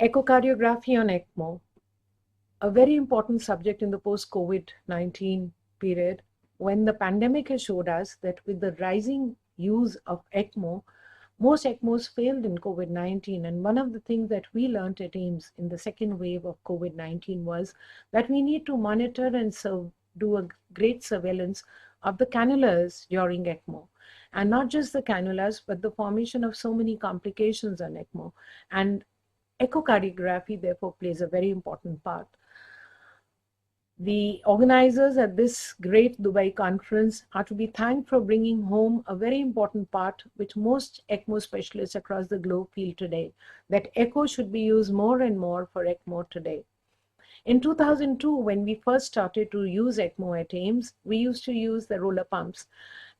Echocardiography on ECMO, a very important subject in the post-COVID-19 period, when the pandemic has showed us that with the rising use of ECMO, most ECMOs failed in COVID-19. And one of the things that we learned at AIMS in the second wave of COVID-19 was that we need to monitor and do a great surveillance of the cannulas during ECMO. And not just the cannulas, but the formation of so many complications on ECMO. And echocardiography, therefore, plays a very important part. The organizers at this great Dubai conference are to be thanked for bringing home a very important part which most ECMO specialists across the globe feel today, that echo should be used more and more for ECMO today. In 2002, when we first started to use ECMO at AIMS, we used to use the roller pumps.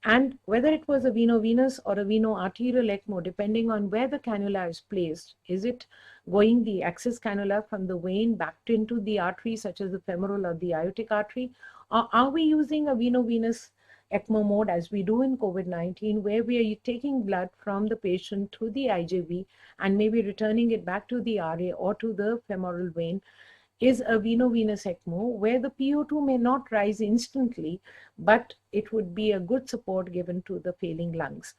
And whether it was a veno-venous or a veno-arterial ECMO, depending on where the cannula is placed, is it going the access cannula from the vein back into the artery, such as the femoral or the aortic artery, or are we using a veno-venous ECMO mode as we do in COVID-19, where we are taking blood from the patient through the IJV and maybe returning it back to the RA or to the femoral vein, is a veno-venous ECMO, where the PO2 may not rise instantly, but it would be a good support given to the failing lungs.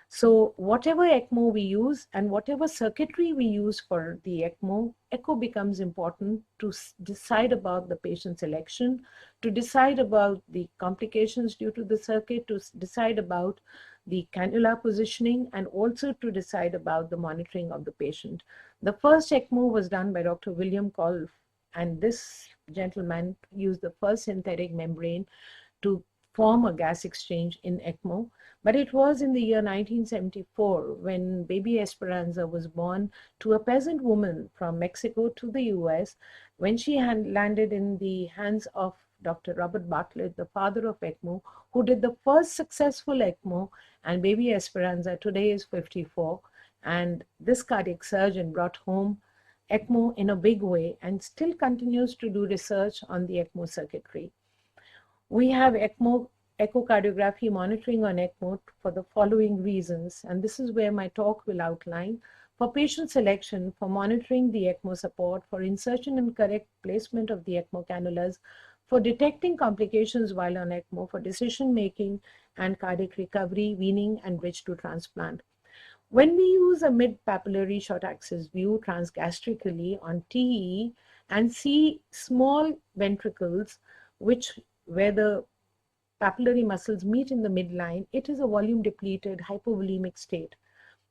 So whatever ECMO we use and whatever circuitry we use for the ECMO, echo becomes important to decide about the patient selection, to decide about the complications due to the circuit, to decide about the cannula positioning, and also to decide about the monitoring of the patient. The first ECMO was done by Dr. William Kolff, and this gentleman used the first synthetic membrane to form a gas exchange in ECMO. But it was in the year 1974 when baby Esperanza was born to a peasant woman from Mexico to the US, when she had landed in the hands of Dr. Robert Bartlett, the father of ECMO, who did the first successful ECMO, and baby Esperanza today is 54. And this cardiac surgeon brought home ECMO in a big way and still continues to do research on the ECMO circuitry. We have echocardiography monitoring on ECMO for the following reasons, and this is where my talk will outline: for patient selection, for monitoring the ECMO support, for insertion and correct placement of the ECMO cannulas, for detecting complications while on ECMO, for decision making and cardiac recovery, weaning, and bridge to transplant. When we use a mid-papillary short axis view transgastrically on TE and see small ventricles where the papillary muscles meet in the midline, it is a volume depleted hypovolemic state.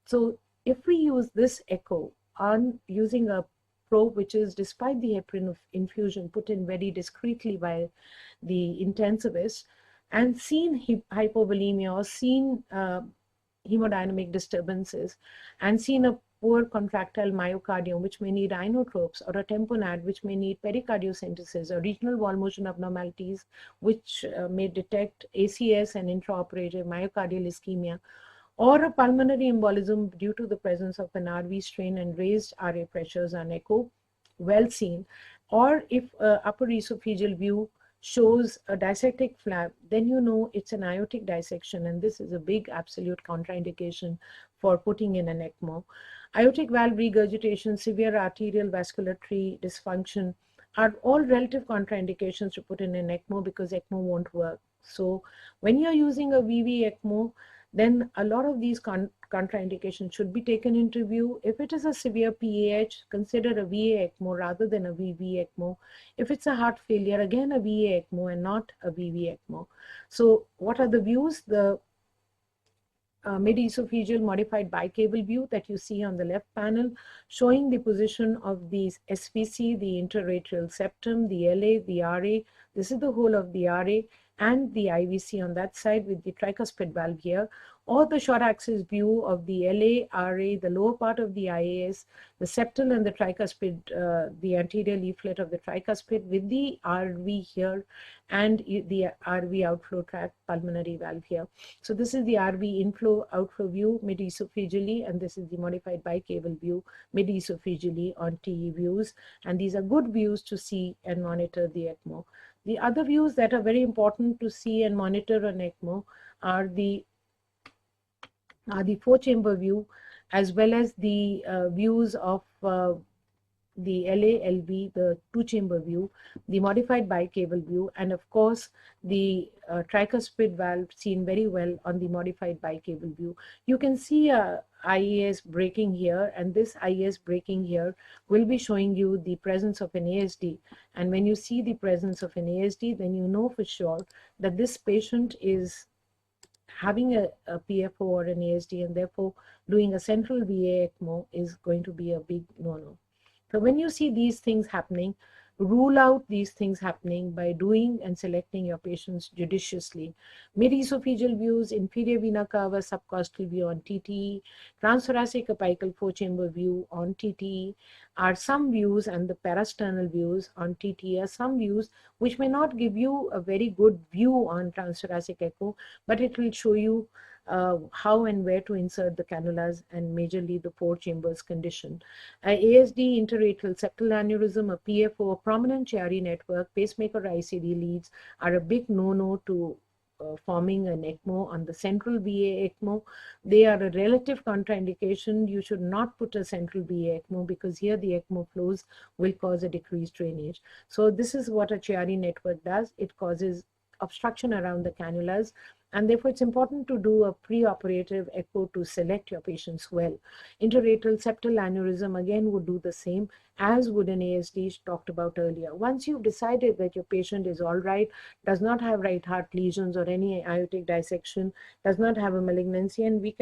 So if we use this echo on using a probe which is, despite the heparin of infusion, put in very discreetly by the intensivist, and seen hypovolemia or seen hemodynamic disturbances, and seen a poor contractile myocardium which may need inotropes, or a tamponade which may need pericardiocentesis, or regional wall motion abnormalities which may detect ACS and intraoperative myocardial ischemia, or a pulmonary embolism due to the presence of an RV strain and raised RA pressures on echo, well seen, or if upper esophageal view shows a dissectic flap, then you know it's an aortic dissection, and this is a big absolute contraindication for putting in an ECMO. Aortic valve regurgitation, severe arterial vasculatory dysfunction are all relative contraindications to put in an ECMO because ECMO won't work. So when you're using a VV ECMO, then a lot of these contraindications should be taken into view. If it is a severe PAH, consider a VA ECMO rather than a VV ECMO. If it's a heart failure, again a VA ECMO and not a VV ECMO. So what are the views? The mid-esophageal modified bicable view that you see on the left panel, showing the position of the SVC, the interatrial septum, the LA, the RA. This is the whole of the RA, and the IVC on that side with the tricuspid valve here, or the short axis view of the LA, RA, the lower part of the IAS, the septal and the tricuspid, the anterior leaflet of the tricuspid with the RV here, and the RV outflow tract pulmonary valve here. So this is the RV inflow outflow view mid-esophagally, and this is the modified bicable view mid-esophagally on TE views, and these are good views to see and monitor the ECMO. The other views that are very important to see and monitor on ECMO are the 4-chamber view, as well as the views of the LA-LV, the two-chamber view, the modified bicable view, and of course the tricuspid valve seen very well on the modified bicable view. You can see a IAS breaking here, and this IAS breaking here will be showing you the presence of an ASD. And when you see the presence of an ASD, then you know for sure that this patient is having a PFO or an ASD, and therefore doing a central VA ECMO is going to be a big no-no. So when you see these things happening, rule out these things happening by doing and selecting your patients judiciously. Mid-esophageal views, inferior vena cava subcostal view on TTE, transthoracic apical four-chamber view on TTE are some views, and the parasternal views on TTE are some views which may not give you a very good view on transthoracic echo, but it will show you how and where to insert the cannulas and majorly the four chambers condition. ASD, interatrial septal aneurysm, a PFO, a prominent Chiari network, pacemaker ICD leads are a big no-no to forming an ECMO on the central VA ECMO. They are a relative contraindication. You should not put a central VA ECMO because here the ECMO flows will cause a decreased drainage. So this is what a Chiari network does. It causes obstruction around the cannulas, and therefore it's important to do a preoperative echo to select your patients well. Interatrial septal aneurysm again would do the same as would an ASD talked about earlier. Once you've decided that your patient is all right, does not have right heart lesions or any aortic dissection, does not have a malignancy, and we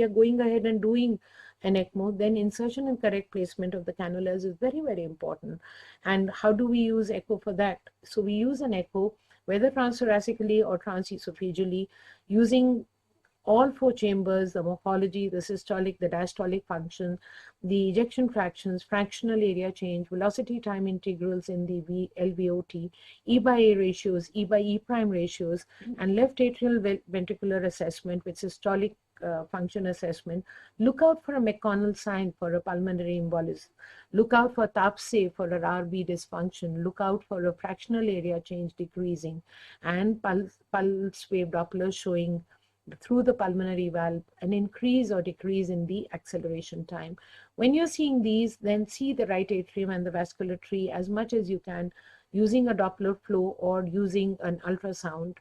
are going ahead and doing an ECMO, then insertion and correct placement of the cannulas is very, very important. And how do we use echo for that? So we use an echo whether transthoracically or transesophageally, using all four chambers, the morphology, the systolic, the diastolic function, the ejection fractions, fractional area change, velocity time integrals in the LVOT, E by A ratios, E by E prime ratios, and left atrial ventricular assessment with systolic function assessment. Look out for a McConnell sign for a pulmonary embolism. Look out for TAPSE for a RB dysfunction. Look out for a fractional area change decreasing, and pulse wave Doppler showing through the pulmonary valve an increase or decrease in the acceleration time. When you're seeing these, then see the right atrium and the vasculatory as much as you can using a Doppler flow or using an ultrasound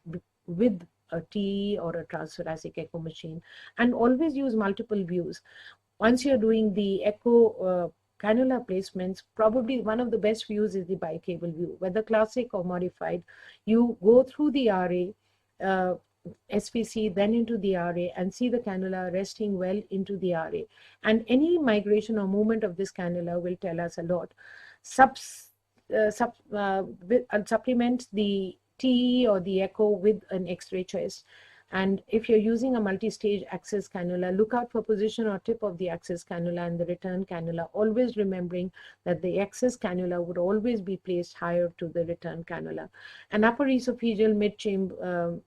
with a TE or a transthoracic echo machine, and always use multiple views. Once you're doing the echo cannula placements, probably one of the best views is the bicable view, whether classic or modified. You go through the RA, SVC, then into the RA, and see the cannula resting well into the RA. And any migration or movement of this cannula will tell us a lot. Supplement the TE or the echo with an X-ray chest. And if you're using a multi-stage access cannula, look out for position or tip of the access cannula and the return cannula, always remembering that the access cannula would always be placed higher to the return cannula. An upper esophageal mid-chamber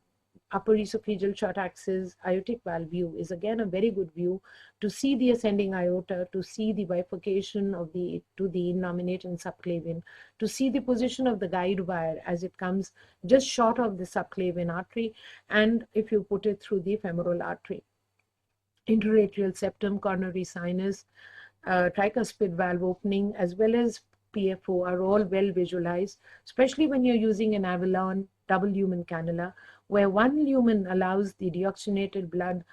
upper esophageal short axis aortic valve view is again a very good view to see the ascending aorta, to see the bifurcation of the innominate and subclavian, to see the position of the guide wire as it comes just short of the subclavian artery, and if you put it through the femoral artery. Interatrial septum, coronary sinus, tricuspid valve opening, as well as PFO are all well visualized, especially when you're using an Avalon double lumen cannula, where one lumen allows the deoxygenated blood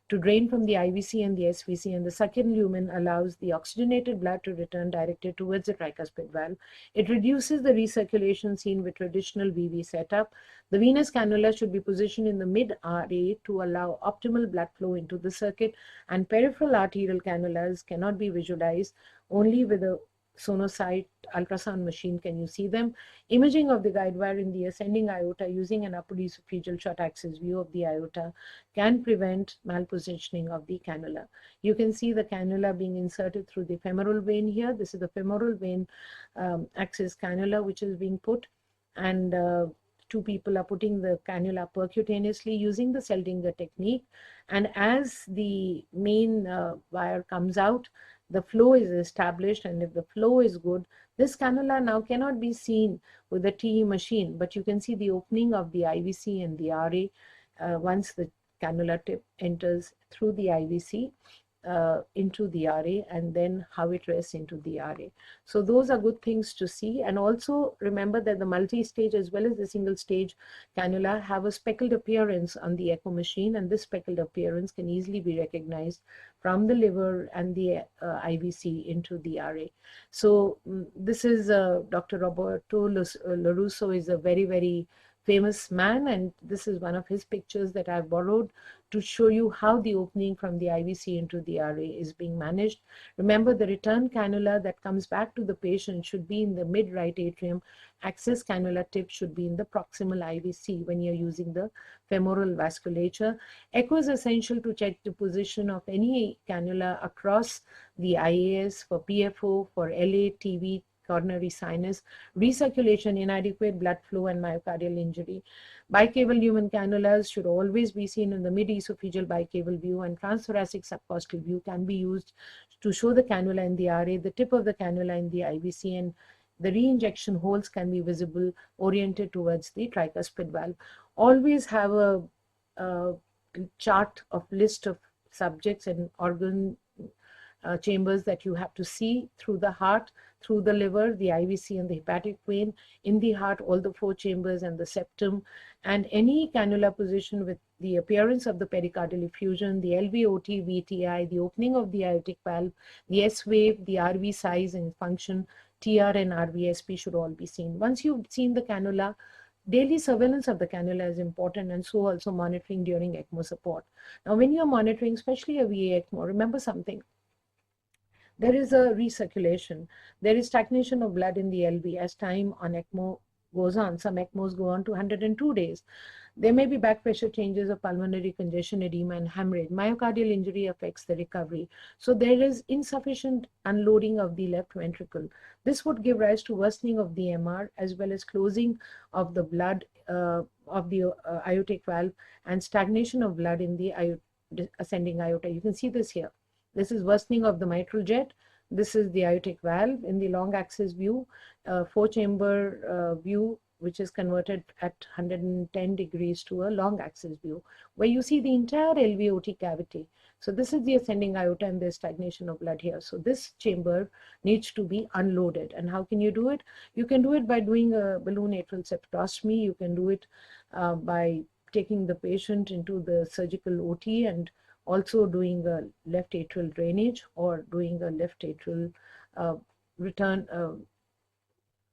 to drain from the IVC and the SVC, and the second lumen allows the oxygenated blood to return directed towards the tricuspid valve. It reduces the recirculation seen with traditional VV setup. The venous cannula should be positioned in the mid-RA to allow optimal blood flow into the circuit, and peripheral arterial cannulas cannot be visualized. Only with a sonocyte ultrasound machine can you see them. Imaging of the guide wire in the ascending aorta using an upper esophageal short axis view of the aorta can prevent malpositioning of the cannula. You can see the cannula being inserted through the femoral vein here. This is the femoral vein axis cannula which is being put, and two people are putting the cannula percutaneously using the Seldinger technique, and as the main wire comes out, the flow is established, and if the flow is good, this cannula now cannot be seen with the TE machine, but you can see the opening of the IVC and the RA once the cannula tip enters through the IVC. into the RA, and then how it rests into the RA. So those are good things to see. And also remember that the multi-stage as well as the single stage cannula have a speckled appearance on the echo machine, and this speckled appearance can easily be recognized from the liver and the IVC into the RA. So this is Dr. Roberto Larusso is a very, very famous man, and this is one of his pictures that I've borrowed to show you how the opening from the IVC into the RA is being managed. Remember, the return cannula that comes back to the patient should be in the mid-right atrium. Access cannula tip should be in the proximal IVC when you're using the femoral vasculature. Echo is essential to check the position of any cannula across the IAS for PFO, for LA, TV, coronary sinus, recirculation, inadequate blood flow, and myocardial injury. Bicable lumen cannulas should always be seen in the mid-esophageal bicable view, and transthoracic subcostal view can be used to show the cannula in the RA, the tip of the cannula in the IVC, and the re-injection holes can be visible oriented towards the tricuspid valve. Always have a chart of list of subjects and organ chambers that you have to see through the heart, through the liver, the IVC and the hepatic vein, in the heart, all the 4 chambers and the septum, and any cannula position with the appearance of the pericardial effusion, the LVOT, VTI, the opening of the aortic valve, the S wave, the RV size and function, TR and RVSP should all be seen. Once you've seen the cannula, daily surveillance of the cannula is important, and so also monitoring during ECMO support. Now, when you're monitoring, especially a VA ECMO, remember something. There is a recirculation. There is stagnation of blood in the LV as time on ECMO goes on. Some ECMOs go on to 102 days. There may be back pressure changes of pulmonary congestion, edema, and hemorrhage. Myocardial injury affects the recovery. So there is insufficient unloading of the left ventricle. This would give rise to worsening of the MR as well as closing of the blood of the aortic valve and stagnation of blood in the ascending aorta. You can see this here. This is worsening of the mitral jet. This is the aortic valve in the long axis view, 4-chamber view, which is converted at 110 degrees to a long axis view, where you see the entire LVOT cavity. So this is the ascending aorta and there's stagnation of blood here. So this chamber needs to be unloaded. And how can you do it? You can do it by doing a balloon atrial septostomy. You can do it by taking the patient into the surgical OT and also doing a left atrial drainage or doing a left atrial return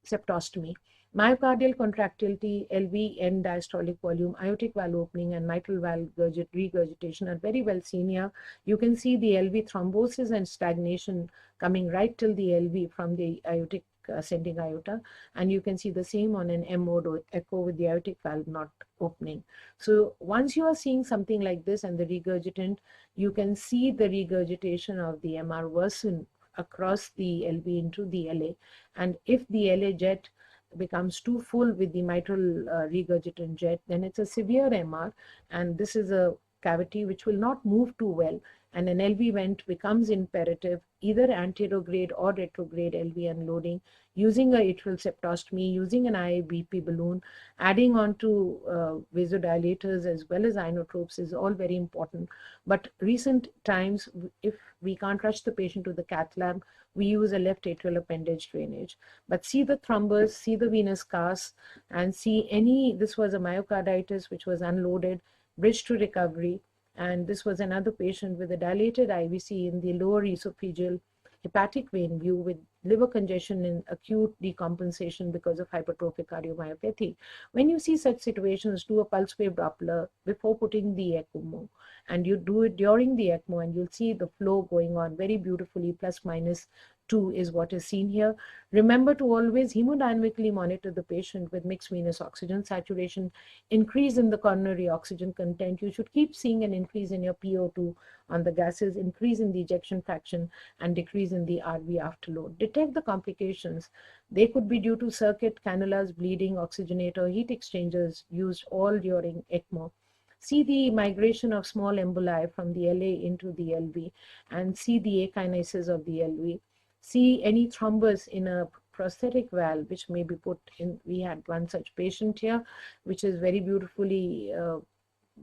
septostomy. Myocardial contractility, LV end diastolic volume, aortic valve opening, and mitral valve regurgitation are very well seen here. You can see the LV thrombosis and stagnation coming right till the LV from the aortic ascending aorta, and you can see the same on an M mode echo with the aortic valve not opening. So once you are seeing something like this and the regurgitant, you can see the regurgitation of the MR worsen across the LV into the LA, and if the LA jet becomes too full with the mitral regurgitant jet, then it's a severe MR, and this is a cavity which will not move too well, and an LV vent becomes imperative, either anterograde or retrograde LV unloading, using a atrial septostomy, using an IABP balloon, adding on to vasodilators as well as inotropes is all very important. But recent times, if we can't rush the patient to the cath lab, we use a left atrial appendage drainage. But see the thrombus, see the venous cast, and see any, this was a myocarditis which was unloaded, bridge to recovery. And this was another patient with a dilated IVC in the lower esophageal hepatic vein view with liver congestion and acute decompensation because of hypertrophic cardiomyopathy. When you see such situations, do a pulse wave Doppler before putting the ECMO, and you do it during the ECMO, and you'll see the flow going on very beautifully, plus minus 2 is what is seen here. Remember to always hemodynamically monitor the patient with mixed venous oxygen saturation, increase in the coronary oxygen content. You should keep seeing an increase in your PO2 on the gases, increase in the ejection fraction, and decrease in the RV afterload. Detect the complications. They could be due to circuit, cannulas, bleeding, oxygenator, heat exchangers used all during ECMO. See the migration of small emboli from the LA into the LV, and see the akinesis of the LV. See any thrombus in a prosthetic valve which may be put in. We had one such patient here, which is very beautifully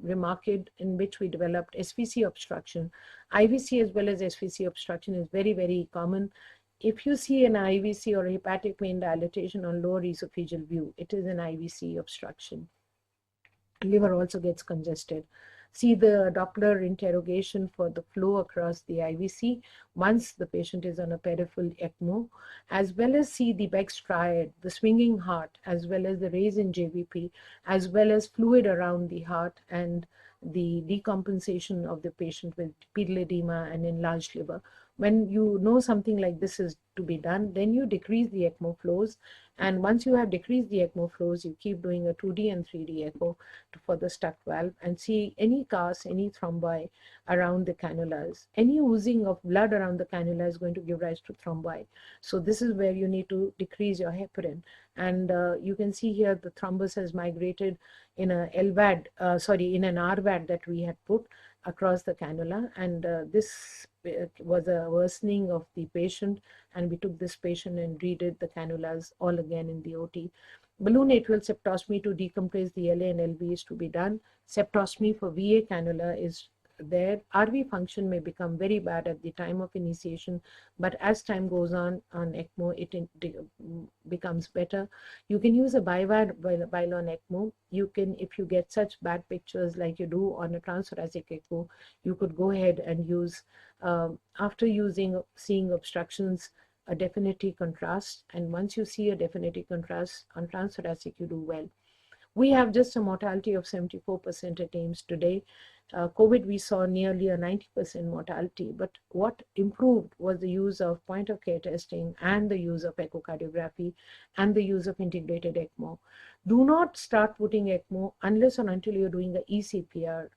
remarked, in which we developed SVC obstruction. IVC as well as SVC obstruction is very, very common. If you see an IVC or hepatic vein dilatation on lower esophageal view, it is an IVC obstruction. Liver also gets congested. See the Doppler interrogation for the flow across the IVC once the patient is on a peripheral ECMO, as well as see the Beck's triad, the swinging heart, as well as the raise in JVP, as well as fluid around the heart and the decompensation of the patient with pedal edema and enlarged liver. When you know something like this is to be done, then you decrease the ECMO flows. And once you have decreased the ECMO flows, you keep doing a 2D and 3D echo for the stuck valve and see any cast, any thrombi around the cannulas. Any oozing of blood around the cannula is going to give rise to thrombi. So this is where you need to decrease your heparin. And you can see here the thrombus has migrated in a LVAD, in an RVAD that we had put across the cannula, and this was a worsening of the patient, and we took this patient and redid the cannulas all again in the OT. Balloon atrial septostomy to decompress the LA and LV is to be done. Septostomy for VA cannula is there. RV function may become very bad at the time of initiation, but as time goes on ECMO, it becomes better. You can use a bivalve while on ECMO. You can, if you get such bad pictures like you do on a transthoracic echo, you could go ahead and use, after seeing obstructions, a definitely contrast. And once you see a definitely contrast on transthoracic, you do well. We have just a mortality of 74% at AIIMS today. COVID, we saw nearly a 90% mortality, but what improved was the use of point of care testing and the use of echocardiography and the use of integrated ECMO. Do not start putting ECMO unless or until you're doing a ECPR.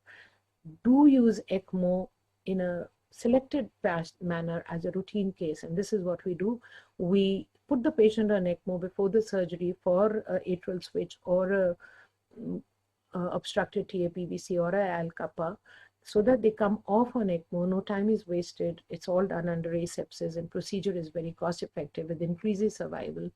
Do use ECMO in a selected manner as a routine case, and this is what we do. We put the patient on ECMO before the surgery for atrial switch or a obstructed TAPVC or a AL kappa, so that they come off on ECMO. No time is wasted. It's all done under asepsis, and procedure is very cost effective with increases survival.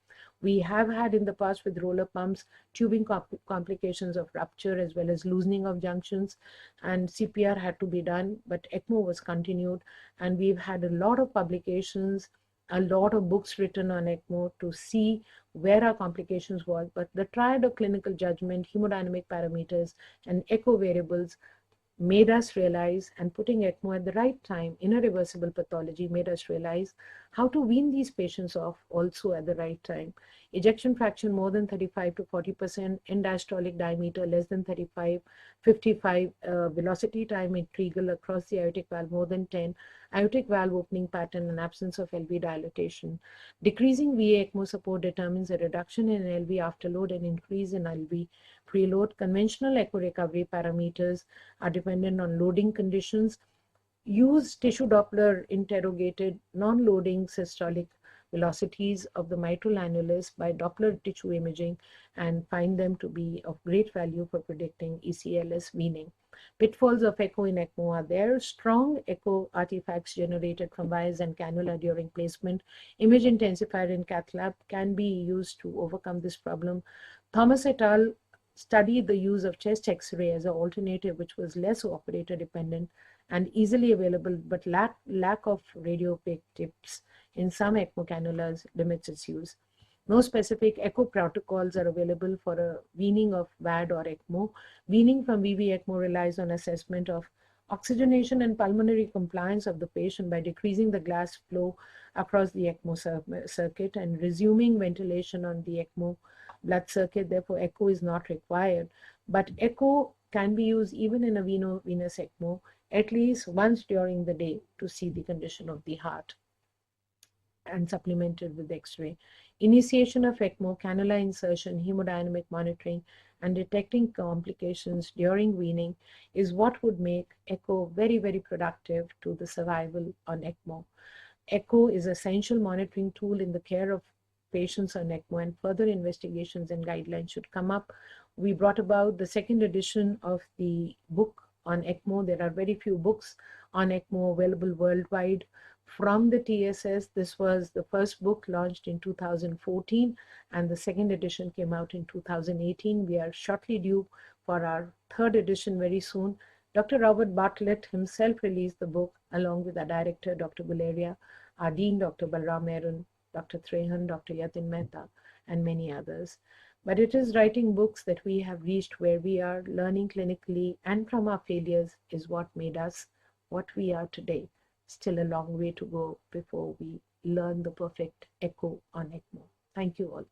We have had in the past with roller pumps tubing complications of rupture as well as loosening of junctions, and CPR had to be done, but ECMO was continued, and we've had a lot of publications, a lot of books written on ECMO to see where our complications was, but the triad of clinical judgment, hemodynamic parameters, and echo variables made us realize, and putting ECMO at the right time in a reversible pathology made us realize how to wean these patients off also at the right time. Ejection fraction more than 35 to 40%, end diastolic diameter less than 35, 55, velocity time integral across the aortic valve more than 10, aortic valve opening pattern and absence of LV dilatation. Decreasing VA ECMO support determines a reduction in LV afterload and increase in LV preload. Conventional echo recovery parameters are dependent on loading conditions. Use tissue Doppler interrogated non-loading systolic velocities of the mitral annulus by Doppler tissue imaging and find them to be of great value for predicting ECLS weaning. Pitfalls of echo in ECMO are there. Strong echo artifacts generated from wires and cannula during placement. Image intensifier in cath lab can be used to overcome this problem. Thomas et al. Studied the use of chest X-ray as an alternative, which was less operator dependent and easily available, but lack of radiopaque tips in some ECMO cannulas limits its use. No specific echo protocols are available for a weaning of VAD or ECMO. Weaning from VV ECMO relies on assessment of oxygenation and pulmonary compliance of the patient by decreasing the gas flow across the ECMO circuit and resuming ventilation on the ECMO blood circuit. Therefore, echo is not required, but echo can be used even in a venous ECMO at least once during the day to see the condition of the heart and supplemented with X-ray. Initiation of ECMO, cannula insertion, hemodynamic monitoring, and detecting complications during weaning is what would make echo very, very productive to the survival on ECMO. Echo is an essential monitoring tool in the care of patients on ECMO, and further investigations and guidelines should come up. We brought about the second edition of the book on ECMO. There are very few books on ECMO available worldwide from the TSS. This was the first book launched in 2014, and the second edition came out in 2018. We are shortly due for our third edition very soon. Dr. Robert Bartlett himself released the book along with our director, Dr. Guleria, our dean, Dr. Balram Meron, Dr. Trehan, Dr. Yatin Mehta, and many others. But it is writing books that we have reached where we are, learning clinically and from our failures is what made us what we are today. Still a long way to go before we learn the perfect echo on ECMO. Thank you all.